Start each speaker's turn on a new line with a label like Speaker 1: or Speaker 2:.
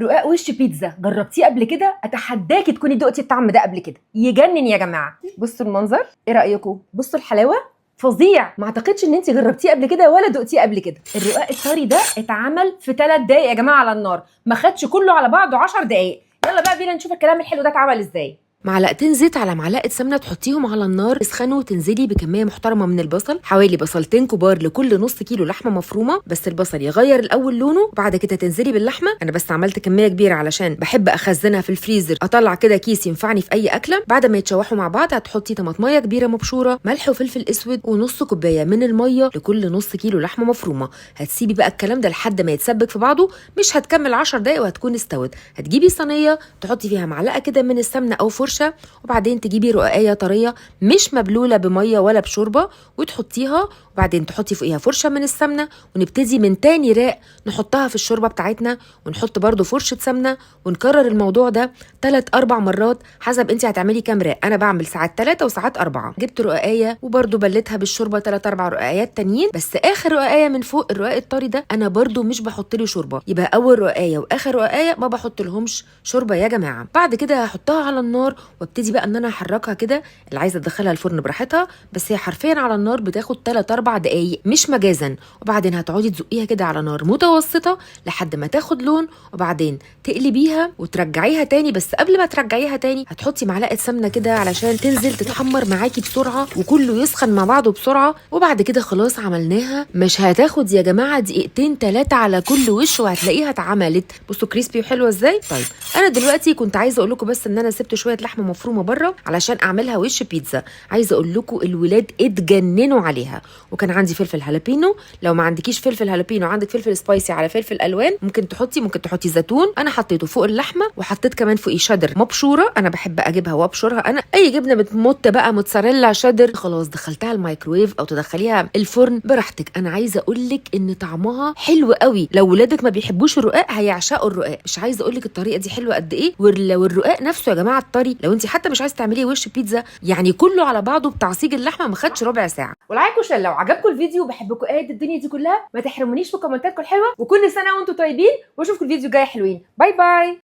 Speaker 1: رقاق وش بيتزا جربتيه قبل كده؟ اتحداكي تكوني دقتي الطعم ده قبل كده. يجنن يا جماعه. بصوا المنظر، ايه رايكم؟ بصوا الحلاوه، فظيع. ما اعتقدش ان انت جربتيه قبل كده ولا دقتيه قبل كده. الرقاق الطري ده اتعمل في 3 دقايق يا جماعه على النار، ما خدش كله على بعضه 10 دقايق. يلا بقى بينا نشوف الكلام الحلو ده اتعمل ازاي.
Speaker 2: معلقتين زيت على معلقه سمنه تحطيهم على النار يسخنوا، وتنزلي بكميه محترمه من البصل، حوالي بصلتين كبار لكل نص كيلو لحمه مفرومه، بس البصل يغير الاول لونه، وبعد كده تنزلي باللحمه. انا بس عملت كميه كبيره علشان بحب اخزنها في الفريزر، اطلع كده كيس ينفعني في اي اكله. بعد ما يتشوحوا مع بعض هتحطي طماطميه كبيره مبشوره، ملح وفلفل اسود، ونص كوبايه من الميه لكل نص كيلو لحمه مفرومه. هتسيبي بقى الكلام ده لحد ما يتسبك في بعضه، مش هتكمل 10 دقايق وهتكون استوت. هتجيبي صينيه تحطي فيها معلقه كده من السمنه او فرشه، وبعدين تجيبي رقاقيه طريه مش مبلوله بميه ولا بشوربه وتحطيها، وبعدين تحطي فوقيها فرشه من السمنه، ونبتدي من تاني راق نحطها في الشوربه بتاعتنا، ونحط برده فرشه سمنه، ونكرر الموضوع ده 3-4 مرات حسب انت هتعملي كام راق. انا بعمل ساعات 3 وساعات 4. جبت رقاقيه وبرده بلتها بالشوربه 3-4 رقاقيات تانيين، بس اخر رقاقيه من فوق الرقاق الطري ده انا برده مش بحط له شوربه، يبقى اول رقاقيه واخر رقاقيه ما بحط لهمش شوربه يا جماعه. بعد كده هحطها على النار وابتدي بقى ان انا احركها كده. اللي عايزه تدخلها الفرن براحتها، بس هي حرفيا على النار بتاخد 3-4 دقايق مش مجازا، وبعدين هتقعدي تزقيها كده على نار متوسطه لحد ما تاخد لون، وبعدين تقلبيها وترجعيها تاني. بس قبل ما ترجعيها تاني هتحطي معلقه سمنه كده علشان تنزل تتحمر معاكي بسرعه وكله يسخن مع بعضه بسرعه. وبعد كده خلاص عملناها، مش هتاخد يا جماعه 2-3 على كل وش وهتلاقيها اتعملت. بصوا كريسبي وحلوه ازاي. طيب انا دلوقتي كنت عايزه اقول لكم بس ان انا سبت شويه لحمه مفرومه بره علشان اعملها وش بيتزا. عايزه اقول لكم الولاد اتجننوا عليها. وكان عندي فلفل هالابينو، لو ما عندكيش فلفل هالابينو عندك فلفل سبايسي على فلفل الوان ممكن تحطي زيتون. انا حطيته فوق اللحمه، وحطيت كمان فوقيه شدر مبشوره، انا بحب اجيبها وابشرها. انا اي جبنه بتمط بقى، موتزاريلا، شدر، خلاص دخلتها الميكرويف او تدخليها الفرن براحتك. انا عايزه اقول لك ان طعمها حلو قوي. لو ولادك ما بيحبوش الرقاق هيعشقوا الرقاق. مش عايزه اقول لك الطريقه دي حلوه قد ايه. والرقاق نفسه يا جماعه الطري، لو انت حتى مش عايزه تعمليه وش بيتزا، يعني كله على بعضه بتعصيج اللحمه ما خدش ربع ساعه.
Speaker 1: ولايك وشير لو عجبكم الفيديو، بحبكم قد الدنيا دي كلها. ما تحرمونيش في كومنتاتكم الحلوه، وكل سنه وانتم طيبين، واشوفكم الفيديو الجاي حلوين. باي باي.